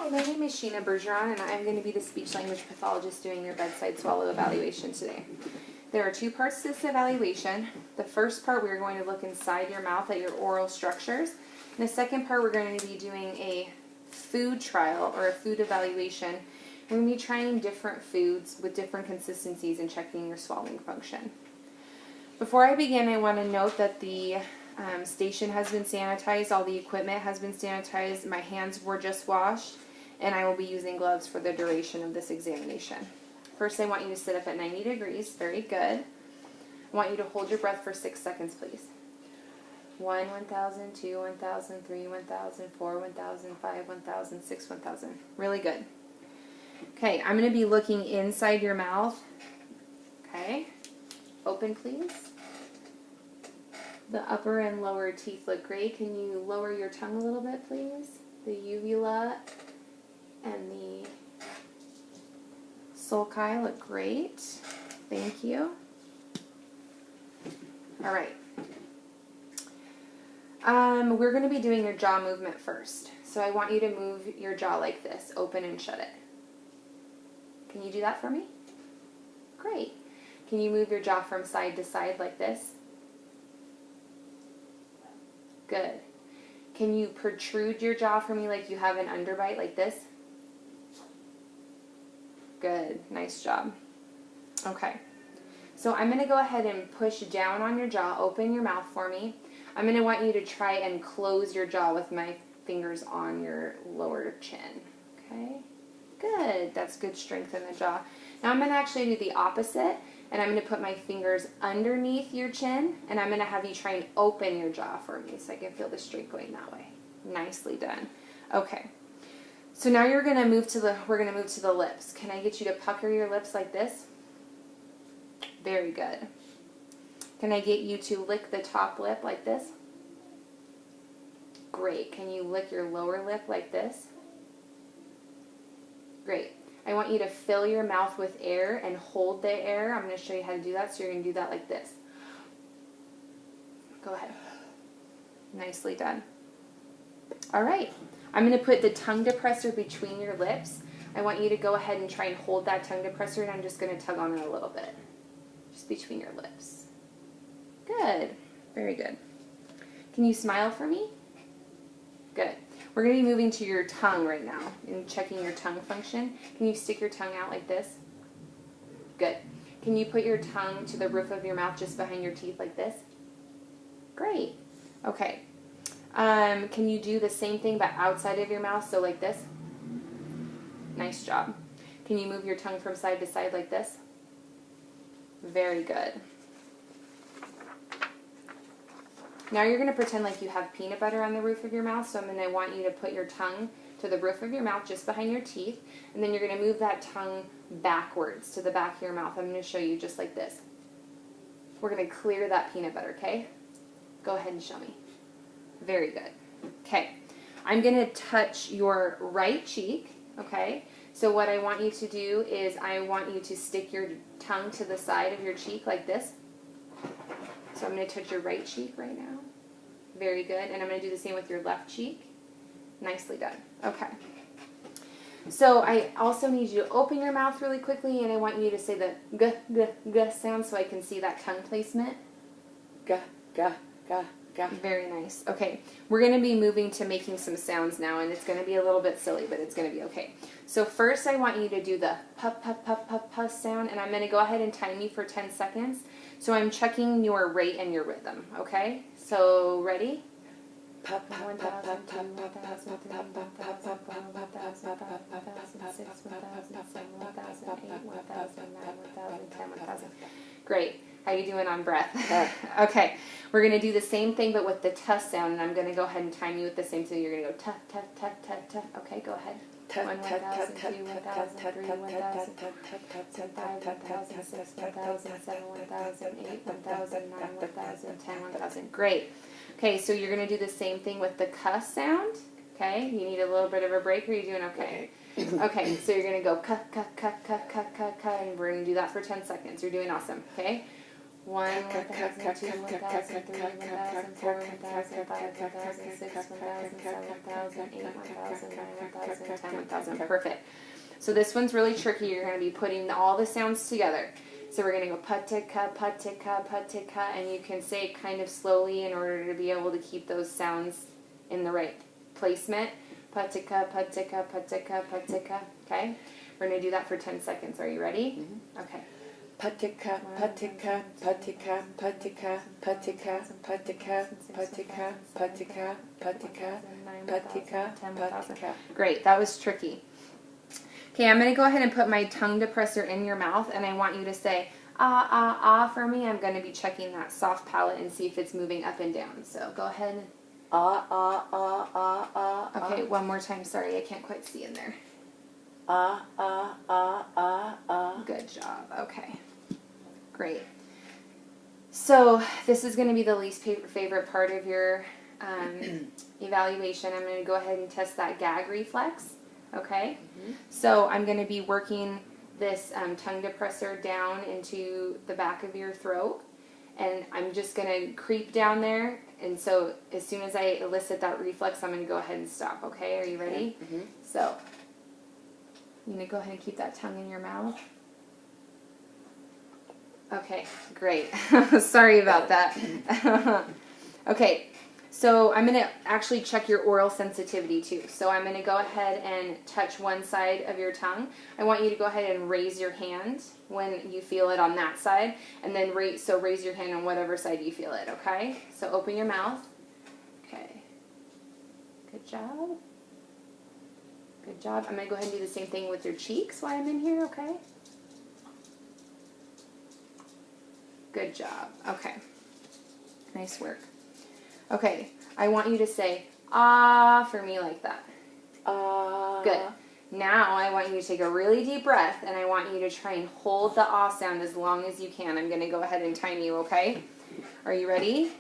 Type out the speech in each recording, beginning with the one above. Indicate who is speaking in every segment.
Speaker 1: Hi, my name is Sheena Bergeron, and I'm going to be the speech-language pathologist doing your bedside swallow evaluation today. There are two parts to this evaluation. The first part, we're going to look inside your mouth at your oral structures. And the second part, we're going to be doing a food trial or a food evaluation. We're going to be trying different foods with different consistencies and checking your swallowing function. Before I begin, I want to note that the station has been sanitized, all the equipment has been sanitized, my hands were just washed, and I will be using gloves for the duration of this examination. First, I want you to sit up at 90 degrees, very good. I want you to hold your breath for 6 seconds, please. 1, 1,000, 2, 1,000, 3, 1,000, 4, 1,000, 5, 1,000, 6, 1,000. Really good. Okay, I'm going to be looking inside your mouth. Okay, open please. The upper and lower teeth look great. Can you lower your tongue a little bit, please? The uvula and the sulci look great. Thank you. All right. We're going to be doing your jaw movement first. So I want you to move your jaw like this, open and shut it. Can you do that for me? Great. Can you move your jaw from side to side like this? Good. Can you protrude your jaw for me like you have an underbite like this? Good. Nice job. Okay. So I'm going to go ahead and push down on your jaw. Open your mouth for me. I'm going to want you to try and close your jaw with my fingers on your lower chin. Okay? Good. That's good strength in the jaw. Now I'm going to actually do the opposite. And I'm going to put my fingers underneath your chin, and I'm going to have you try and open your jaw for me so I can feel the strength going that way. Nicely done. Okay. So now we're going to move to the lips. Can I get you to pucker your lips like this? Very good. Can I get you to lick the top lip like this? Great. Can you lick your lower lip like this? Great. I want you to fill your mouth with air and hold the air. I'm going to show you how to do that. So you're going to do that like this. Go ahead. Nicely done. All right. I'm going to put the tongue depressor between your lips. I want you to go ahead and try and hold that tongue depressor, and I'm just going to tug on it a little bit. Just between your lips. Good. Very good. Can you smile for me? Good. We're going to be moving to your tongue right now and checking your tongue function. Can you stick your tongue out like this? Good. Can you put your tongue to the roof of your mouth just behind your teeth like this? Great. Okay. Can you do the same thing but outside of your mouth, so like this? Nice job. Can you move your tongue from side to side like this? Very good. Now you're going to pretend like you have peanut butter on the roof of your mouth, so I'm going to want you to put your tongue to the roof of your mouth just behind your teeth, and then you're going to move that tongue backwards to the back of your mouth. I'm going to show you just like this. We're going to clear that peanut butter, okay? Go ahead and show me. Very good. Okay. I'm going to touch your right cheek, okay? So what I want you to do is I want you to stick your tongue to the side of your cheek like this. So I'm going to touch your right cheek right now. Very good. And I'm going to do the same with your left cheek. Nicely done. Okay. So I also need you to open your mouth really quickly, and I want you to say the g, g, g sound so I can see that tongue placement. G, g, g, g. Very nice. Okay. We're going to be moving to making some sounds now, and it's going to be a little bit silly, but it's going to be okay. So first I want you to do the puh, puh, puh, puh, puh sound, and I'm going to go ahead and time you for 10 seconds. So I'm checking your rate and your rhythm, okay? So, ready? Great. How you doing on breath? Okay. We're going to do the same thing but with the tuh sound, and I'm going to go ahead and time you with the same, so you're going to go tuh, tuh, tuh, tuh, tuh. Okay, go ahead. 1, 1,000, 2, 1,000, 3, 1,000, 4, 5, 1,000, 6, 1,000, 7, 1,000, 8, 1,000, 9, 1,000, 10, 1,000. Great. Okay, so you're going to do the same thing with the cuh sound. Okay, you need a little bit of a break, or are you doing okay? Okay, so you're going to go cuh, cuh, cuh, cuh, cuh, cuh, cuh, and we're going to do that for 10 seconds. You're doing awesome, okay? 1, 1,000, 2, 1,000, 3, 1,000, 4, 1,000, 5, 1,000, 6, 1,000, 7, 1,000, 8, 1,000, 9, 1,000, 10, 1,000. Perfect. So this one's really tricky. You're going to be putting all the sounds together. So we're going to go patika, patika, patika, and you can say it kind of slowly in order to be able to keep those sounds in the right placement. Patika, patika, patika, patika. Okay? We're going to do that for 10 seconds. Are you ready?
Speaker 2: Mm-hmm.
Speaker 1: Okay.
Speaker 2: Patika, patika, patika, patika, patika, patika, patika, patika, patika, patika, patika.
Speaker 1: Great. That was tricky. Okay, I'm going to go ahead and put my tongue depressor in your mouth, and I want you to say, ah, ah, ah for me. I'm going to be checking that soft palate and see if it's moving up and down. So go ahead.
Speaker 2: Ah, ah, ah, ah, ah.
Speaker 1: Okay, one more time. Sorry, I can't quite see in there.
Speaker 2: Ah, ah, ah, ah, ah.
Speaker 1: Good job. Okay. Great. So this is going to be the least favorite part of your evaluation. I'm going to go ahead and test that gag reflex. Okay?
Speaker 2: Mm-hmm.
Speaker 1: So I'm going to be working this tongue depressor down into the back of your throat. And I'm just going to creep down there. And so as soon as I elicit that reflex, I'm going to go ahead and stop. Okay? Are you ready?
Speaker 2: Mm-hmm.
Speaker 1: So you're going to go ahead and keep that tongue in your mouth. Okay, great. Sorry about that. Okay, so I'm going to actually check your oral sensitivity too. So I'm going to go ahead and touch one side of your tongue. I want you to go ahead and raise your hand when you feel it on that side. And then raise your hand on whatever side you feel it, okay? So open your mouth. Okay. Good job. Good job. I'm going to go ahead and do the same thing with your cheeks while I'm in here, okay? Good job. Okay. Nice work. Okay. I want you to say, ah, for me like that. Good. Now I want you to take a really deep breath, and I want you to try and hold the ah sound as long as you can. I'm going to go ahead and time you, okay? Are you ready?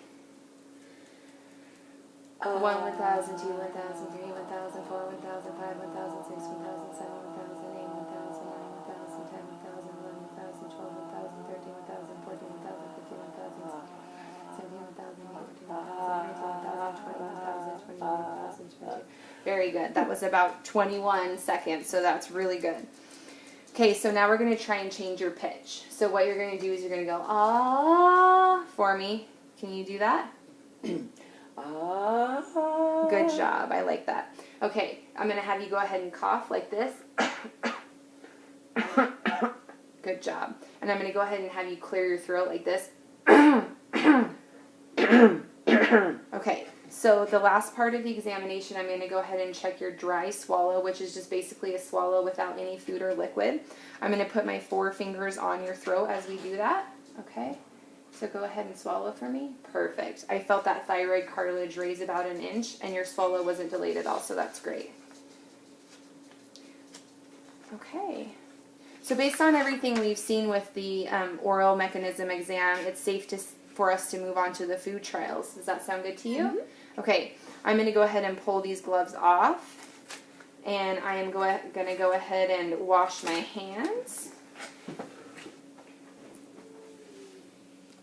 Speaker 1: 1, 1,000, 2, 1,000, 3, 1,000, 4, 1,000, 5, 1,000, 6, 1,000, 7, 1,000, 8, 1,000, 9, 1,000, 10, 1,000, 11, 1,000, 12, 1,000, 13, 1,000, 14, 1,000, 15, 1,000, 17, 1,000, 18, 1,000, 19, 1,000, 20, 1,000, 21. Very good. That was about 21 seconds, so that's really good. Okay, so now we're going to try and change your pitch. So what you're going to do is you're going to go, ah, for me. Can you do that? Good job. I like that. Okay, I'm going to have you go ahead and cough like this. Good job. And I'm going to go ahead and have you clear your throat like this. Okay, so the last part of the examination, I'm going to go ahead and check your dry swallow, which is just basically a swallow without any food or liquid. I'm going to put my 4 fingers on your throat as we do that. Okay. So go ahead and swallow for me. Perfect. I felt that thyroid cartilage raise about 1 inch, and your swallow wasn't delayed at all, so that's great. Okay. So based on everything we've seen with the oral mechanism exam, it's safe for us to move on to the food trials. Does that sound good to you? Mm-hmm. Okay. I'm going to go ahead and pull these gloves off, and I am going to go ahead and wash my hands.